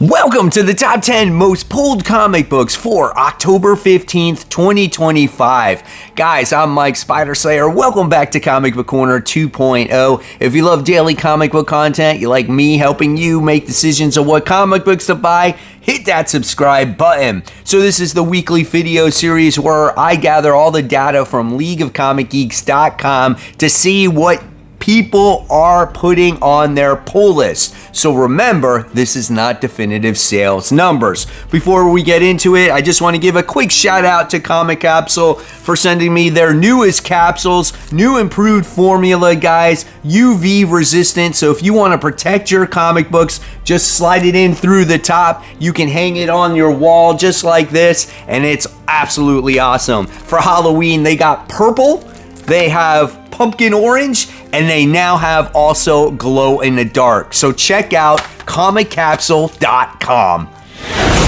Welcome to the top 10 most pulled comic books for October 15th, 2025. Guys, I'm Mike Spider Slayer. Welcome back to Comic Book Corner 2.0. If you love daily comic book content, you like me helping you make decisions on what comic books to buy, hit that subscribe button. So this is the weekly video series where I gather all the data from LeagueofComicGeeks.com to see what people are putting on their pull list. So remember, this is not definitive sales numbers. Before we get into it, I just want to give a quick shout out to Comic Capsule for sending me their newest capsules, new improved formula, guys, UV resistant. So if you want to protect your comic books, just slide it in through the top. You can hang it on your wall just like this, and it's absolutely awesome. For Halloween, they got purple, they have pumpkin orange, and they now have also glow in the dark. So check out comiccapsule.com.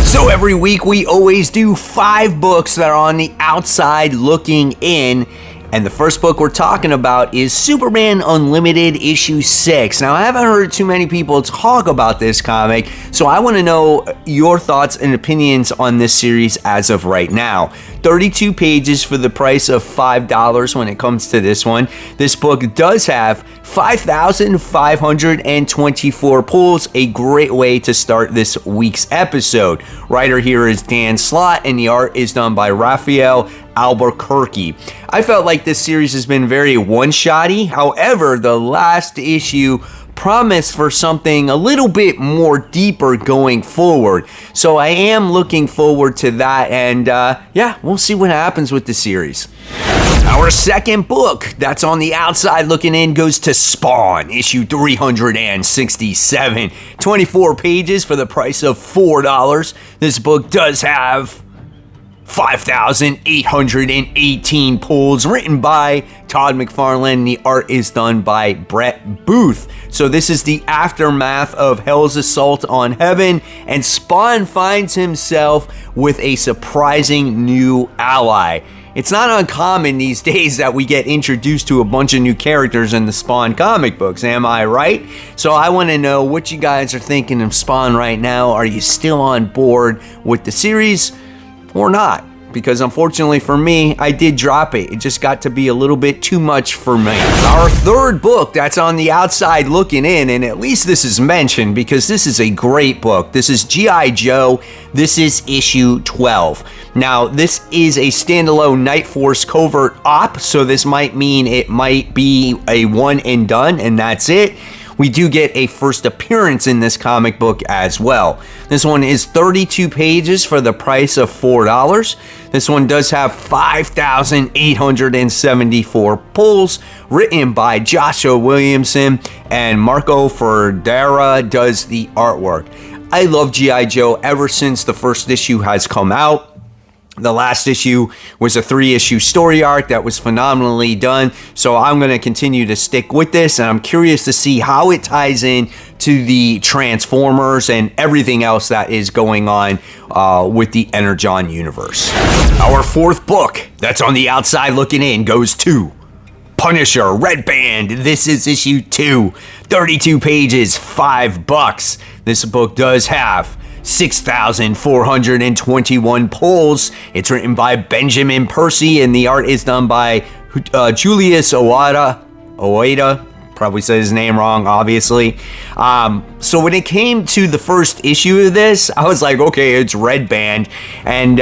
So every week we always do 5 books that are on the outside looking in. And the first book we're talking about is Superman Unlimited issue 6. Now, I haven't heard too many people talk about this comic, so I want to know your thoughts and opinions on this series as of right now. 32 pages for the price of $5 when it comes to this one. This book does have 5,524 pulls, a great way to start this week's episode. Writer here is Dan Slott, and the art is done by Raphael Albuquerque. I felt like this series has been very one-shotty. However, the last issue promised for something a little bit more deeper going forward. So I am looking forward to that, and yeah, we'll see what happens with the series. Our second book that's on the outside looking in goes to Spawn, issue 367. 24 pages for the price of $4. This book does have 5,818 pulls, written by Todd McFarlane. The art is done by Brett Booth. So this is the aftermath of Hell's assault on Heaven, and Spawn finds himself with a surprising new ally. It's not uncommon these days that we get introduced to a bunch of new characters in the Spawn comic books, am I right? So I want to know what you guys are thinking of Spawn right now. Are you still on board with the series or not? Because unfortunately for me, I did drop it. It just got to be a little bit too much for me. Our third book that's on the outside looking in, and at least this is mentioned because this is a great book. This is G.I. Joe. This is issue 12. Now, this is a standalone Night Force covert op, so this might mean it might be a one and done, and that's it. We do get a first appearance in this comic book as well. This one is 32 pages for the price of $4. This one does have 5,874 pulls, written by Joshua Williamson, and Marco Ferdera does the artwork. I love G.I. Joe ever since the first issue has come out. The last issue was a 3-issue story arc that was phenomenally done, so I'm going to continue to stick with this, and I'm curious to see how it ties in to the Transformers and everything else that is going on with the Energon universe. Our fourth book that's on the outside looking in goes to Punisher Red Band. This is issue 2, 32 pages, $5. This book does have 6,421 pulls. It's written by Benjamin Percy, and the art is done by Julius Oida. Probably said his name wrong, obviously. So when it came to the first issue of this, I was like, okay, it's Red Band, and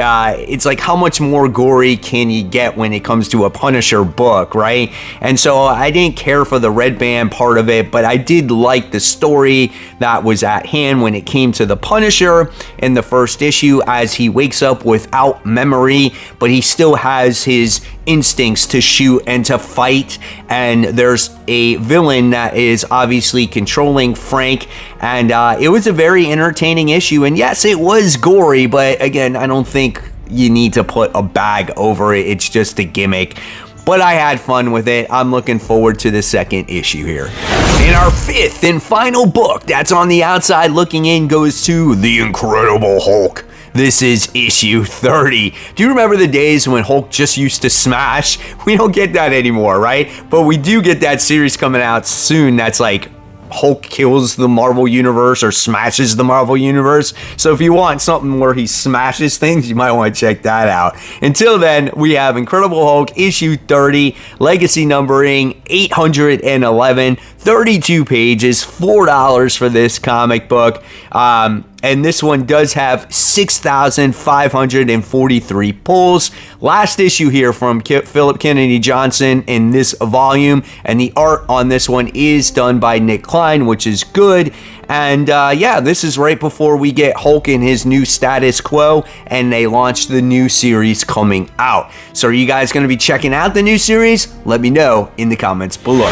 it's like, how much more gory can you get when it comes to a Punisher book, right? And so I didn't care for the Red Band part of it, but I did like the story that was at hand when it came to the Punisher in the first issue, as he wakes up without memory, but he still has his instincts to shoot and to fight, and there's a villain that is obviously controlling Frank, and it was a very entertaining issue, and yes, it was gory, but again, I don't think you need to put a bag over it. It's just a gimmick, but I had fun with it. I'm looking forward to the second issue here. And our fifth and final book that's on the outside looking in goes to The Incredible Hulk. This is issue 30. Do you remember the days when Hulk just used to smash? We don't get that anymore, right? But we do get that series coming out soon that's like Hulk kills the Marvel Universe or smashes the Marvel Universe. So if you want something where he smashes things, you might want to check that out. Until then, we have Incredible Hulk issue 30, legacy numbering 811, 32 pages, $4 for this comic book. And this one does have 6,543 pulls. Last issue here from Philip Kennedy Johnson in this volume, and the art on this one is done by Nick Klein, which is good. And yeah, this is right before we get Hulk in his new status quo, and they launch the new series coming out. So are you guys going to be checking out the new series? Let me know in the comments below.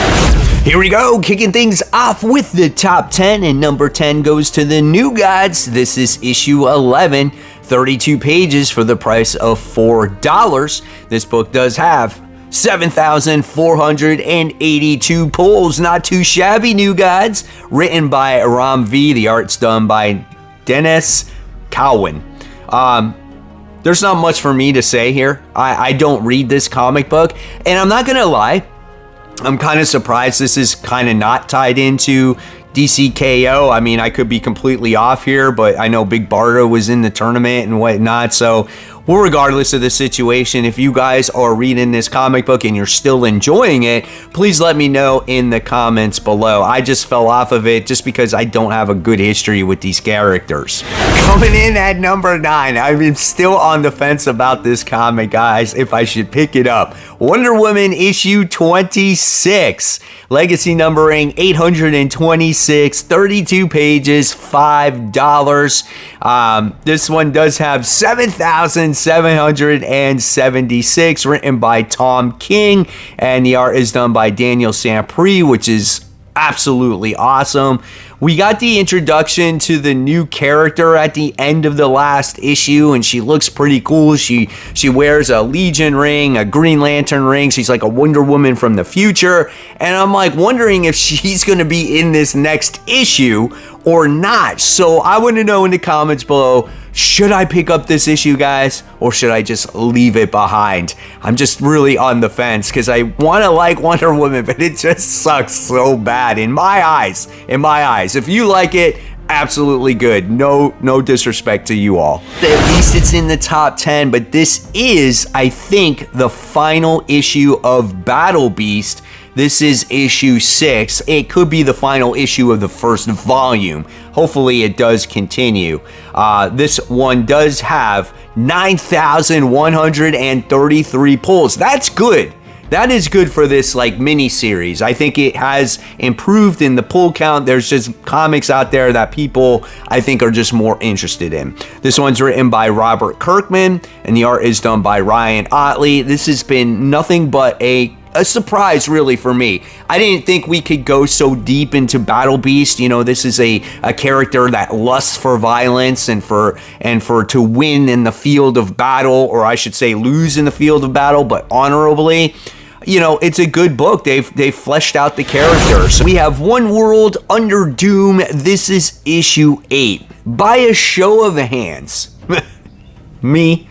Here we go, kicking things off with the top 10, and number 10 goes to the New Gods. This is issue 11, 32 pages for the price of $4. This book does have 7,482 pulls, not too shabby, New Gods. Written by Ram V, the art's done by Dennis Cowan. There's not much for me to say here. I don't read this comic book, and I'm not gonna lie, I'm kind of surprised this is kind of not tied into DCKO. I mean, I could be completely off here, but I know Big Barda was in the tournament and whatnot. So, well, regardless of the situation, if you guys are reading this comic book and you're still enjoying it, please let me know in the comments below. I just fell off of it just because I don't have a good history with these characters. Coming in at number 9, I'm still on the fence about this comic, guys, if I should pick it up. Wonder Woman issue 26, legacy numbering 826, 32 pages, $5. This one does have 7,776, written by Tom King, and the art is done by Daniel Sampre, which is absolutely awesome. We got the introduction to the new character at the end of the last issue, and she looks pretty cool. She wears a Legion ring, a Green Lantern ring. She's like a Wonder Woman from the future, and I'm like wondering if she's going to be in this next issue or not. So I want to know in the comments below, should I pick up this issue, guys, or should I just leave it behind? I'm just really on the fence because I want to like Wonder Woman, but it just sucks so bad in my eyes. If you like it, absolutely good. No disrespect to you all. At least it's in the top 10, but this is, I think, the final issue of Battle Beast. This is issue 6. It could be the final issue of the first volume. Hopefully it does continue. This one does have 9,133 pulls. That's good. That is good for this like mini series. I think it has improved in the pull count. There's just comics out there that people I think are just more interested in. This one's written by Robert Kirkman, and the art is done by Ryan Ottley. This has been nothing but a surprise really for me. I didn't think we could go so deep into Battle Beast. You know, this is a character that lusts for violence and for to win in the field of battle, or I should say lose in the field of battle, but honorably. You know, it's a good book. They've fleshed out the characters. We have One World Under Doom. This is issue 8. By a show of hands, me.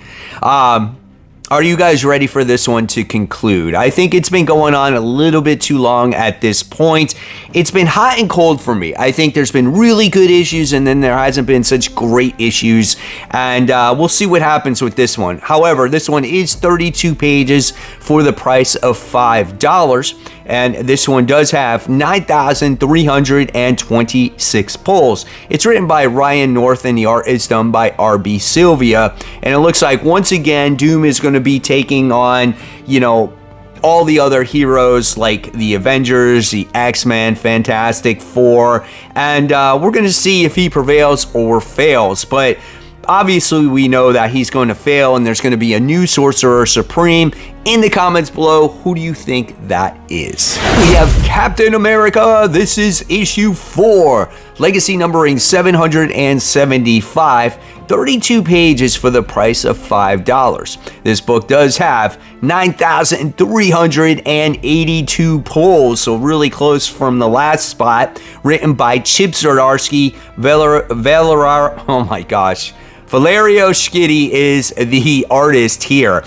Are you guys ready for this one to conclude? I think it's been going on a little bit too long at this point. It's been hot and cold for me. I think there's been really good issues, and then there hasn't been such great issues, and we'll see what happens with this one. However, this one is 32 pages for the price of $5, and this one does have 9,326 pulls. It's written by Ryan North, and the art is done by R.B. Sylvia, and it looks like once again Doom is going to be taking on, you know, all the other heroes like the Avengers, the X-Men, Fantastic Four, and we're going to see if he prevails or fails. But obviously we know that he's going to fail, and there's going to be a new Sorcerer Supreme. In the comments below, who do you think that is? We have Captain America. This is issue 4, legacy numbering 775, 32 pages for the price of $5. This book does have 9,382 pulls, so really close from the last spot. Written by Chip Zdarsky, oh my gosh. Valerio Schiti is the artist here.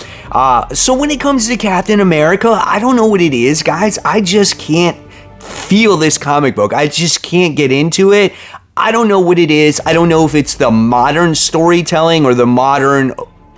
So when it comes to Captain America, I don't know what it is, guys. I just can't feel this comic book. I just can't get into it. I don't know what it is. I don't know if it's the modern storytelling or the modern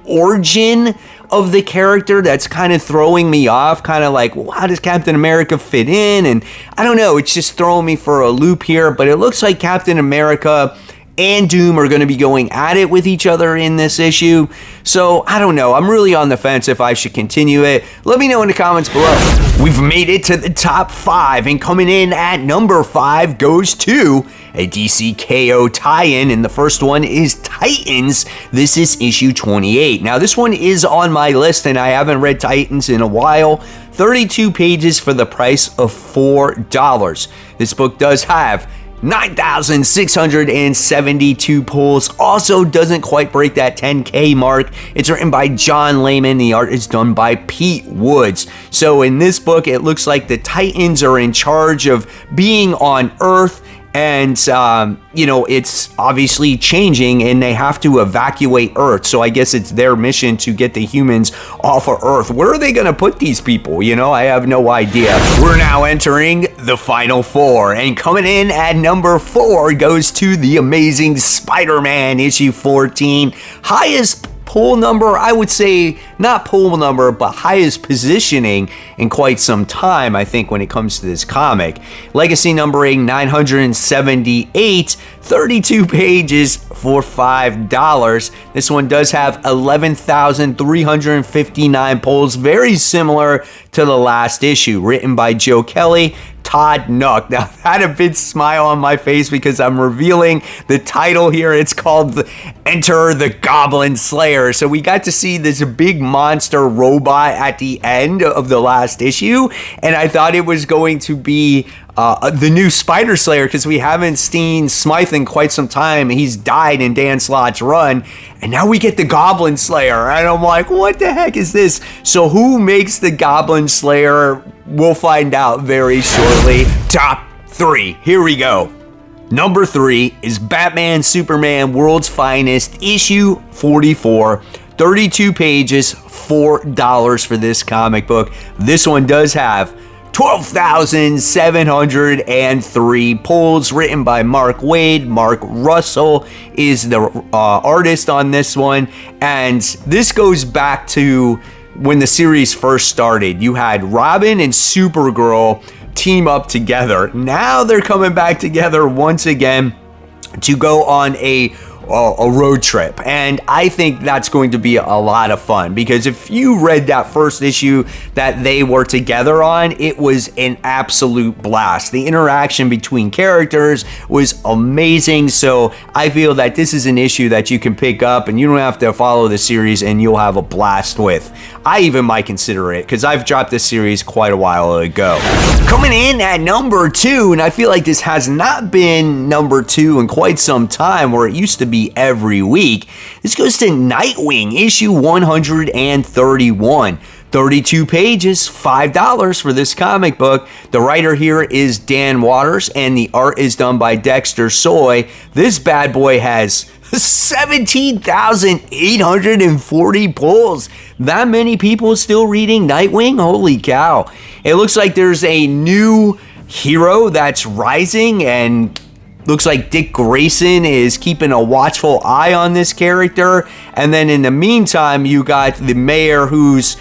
origin of the character that's kind of throwing me off. Kind of like, well, how does Captain America fit in? And I don't know. It's just throwing me for a loop here. But it looks like Captain America and Doom are going to be going at it with each other in this issue. So, I don't know. I'm really on the fence if I should continue it. Let me know in the comments below. We've made it to the top 5, and coming in at number 5 goes to a DC KO tie-in, and the first one is Titans. This is issue 28. Now, this one is on my list, and I haven't read Titans in a while. 32 pages for the price of $4. This book does have 9,672 pulls. Also doesn't quite break that 10K mark. It's written by John Layman. The art is done by Pete Woods. So in this book, it looks like the Titans are in charge of being on Earth. And, you know, it's obviously changing and they have to evacuate Earth. So I guess it's their mission to get the humans off of Earth. Where are they going to put these people? You know, I have no idea. We're now entering the final 4. And coming in at number 4 goes to The Amazing Spider-Man issue 14. Highest pull number, I would say, not pull number, but highest positioning in quite some time, I think, when it comes to this comic. Legacy numbering 978, 32 pages for $5. This one does have 11,359 pulls, very similar to the last issue, written by Joe Kelly, Todd Nook. Now, I had a big smile on my face because I'm revealing the title here. It's called Enter the Goblin Slayer. So we got to see this big monster robot at the end of the last issue, and I thought it was going to be the new Spider Slayer because we haven't seen Smythe in quite some time. He's died in Dan Slott's run, and now we get the Goblin Slayer, and I'm like, what the heck is this? So who makes the Goblin Slayer? We'll find out very shortly. Top 3, here we go. Number 3 is Batman Superman World's Finest issue 44. 32 pages, $4 for this comic book. This one does have 12,703 pulls, written by Mark Waid. Mark Russell is the artist on this one, and this goes back to when the series first started. You had Robin and Supergirl team up together. Now they're coming back together once again to go on a road trip, and I think that's going to be a lot of fun, because if you read that first issue that they were together on, it was an absolute blast. The interaction between characters was amazing, so I feel that this is an issue that you can pick up and you don't have to follow the series and you'll have a blast with. I even might consider it because I've dropped this series quite a while ago. Coming in at number 2, and I feel like this has not been number 2 in quite some time, where it used to be every week. This goes to Nightwing, issue 131. 32 pages, $5 for this comic book. The writer here is Dan Waters, and the art is done by Dexter Soy. This bad boy has 17,840 pulls. That many people still reading Nightwing? Holy cow. It looks like there's a new hero that's rising, and looks like Dick Grayson is keeping a watchful eye on this character. And then in the meantime, you got the mayor who's,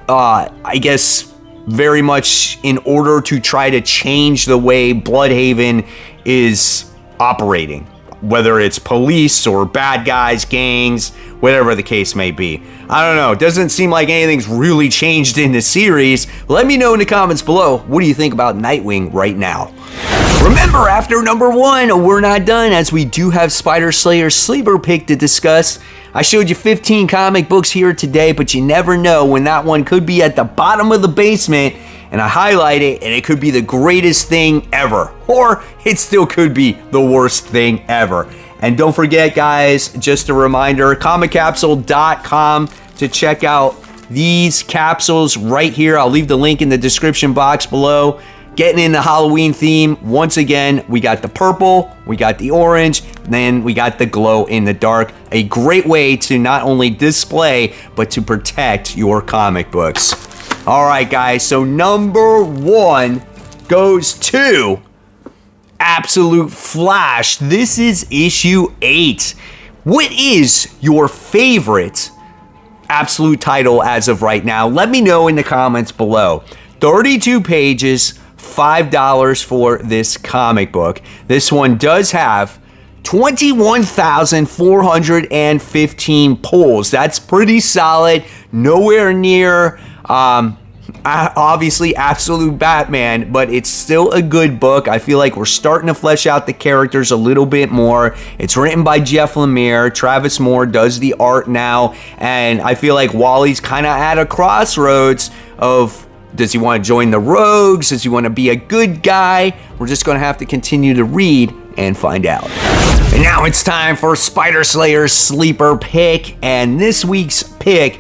I guess, very much in order to try to change the way Bloodhaven is operating, whether it's police or bad guys, gangs, whatever the case may be. I don't know. It doesn't seem like anything's really changed in the series. Let me know in the comments below, what do you think about Nightwing right now? Remember, after number 1, we're not done, as we do have Spider Slayer's sleeper pick to discuss. I showed you 15 comic books here today, but you never know when that one could be at the bottom of the basement, and I highlight it, and it could be the greatest thing ever, or it still could be the worst thing ever. And don't forget, guys, just a reminder, comiccapsule.com to check out these capsules right here. I'll leave the link in the description box below. Getting in the Halloween theme, once again, we got the purple, we got the orange, then we got the glow in the dark. A great way to not only display, but to protect your comic books. All right, guys, so number 1 goes to Absolute Flash. This is issue 8. What is your favorite Absolute title as of right now? Let me know in the comments below. 32 pages, $5 for this comic book. This one does have 21,415 pulls. That's pretty solid. Nowhere near obviously Absolute Batman, but it's still a good book. I feel like we're starting to flesh out the characters a little bit more. It's written by Jeff Lemire. Travis Moore does the art now, and I feel like Wally's kind of at a crossroads of, does he want to join the Rogues? Does he want to be a good guy? We're just going to have to continue to read and find out. And now it's time for Spider Slayer's sleeper pick, and this week's pick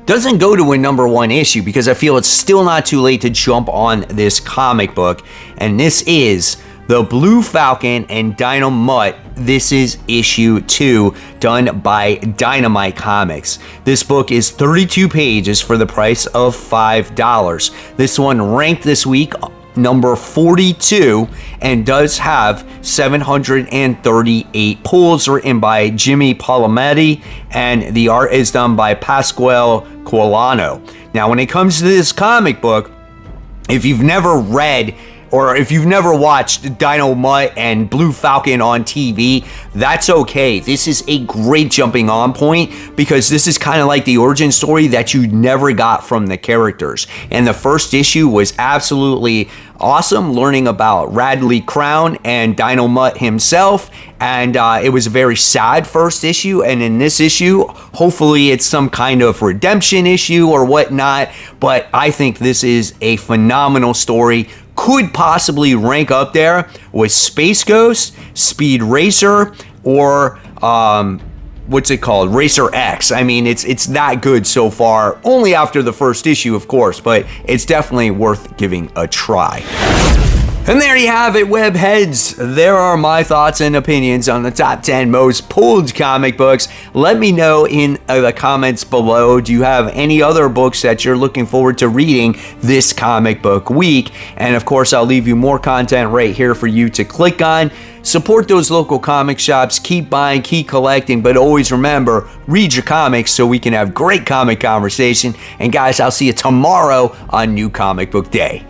doesn't go to a #1 issue because I feel it's still not too late to jump on this comic book, and this is The Blue Falcon and Dynamite. This is issue 2, done by Dynamite Comics. This book is 32 pages for the price of $5. This one ranked this week number 42 and does have 738 pulls, written by Jimmy Palometi, and the art is done by Pasquale Colano. Now, when it comes to this comic book, if you've never read or if you've never watched Dynamite and Blue Falcon on TV, that's okay. This is a great jumping on point because this is kind of like the origin story that you never got from the characters. And the first issue was absolutely awesome, learning about Radley Crown and Dynamite himself, and it was a very sad first issue. And in this issue, hopefully it's some kind of redemption issue or whatnot, but I think this is a phenomenal story. Could possibly rank up there with Space Ghost, Speed Racer, or what's it called? Racer X. I mean, it's that good so far. Only after the first issue, of course, but it's definitely worth giving a try. And there you have it, webheads. There are my thoughts and opinions on the top 10 most pulled comic books. Let me know in the comments below. Do you have any other books that you're looking forward to reading this comic book week? And of course, I'll leave you more content right here for you to click on. Support those local comic shops. Keep buying, keep collecting, but always remember, read your comics so we can have great comic conversation. And guys, I'll see you tomorrow on New Comic Book Day.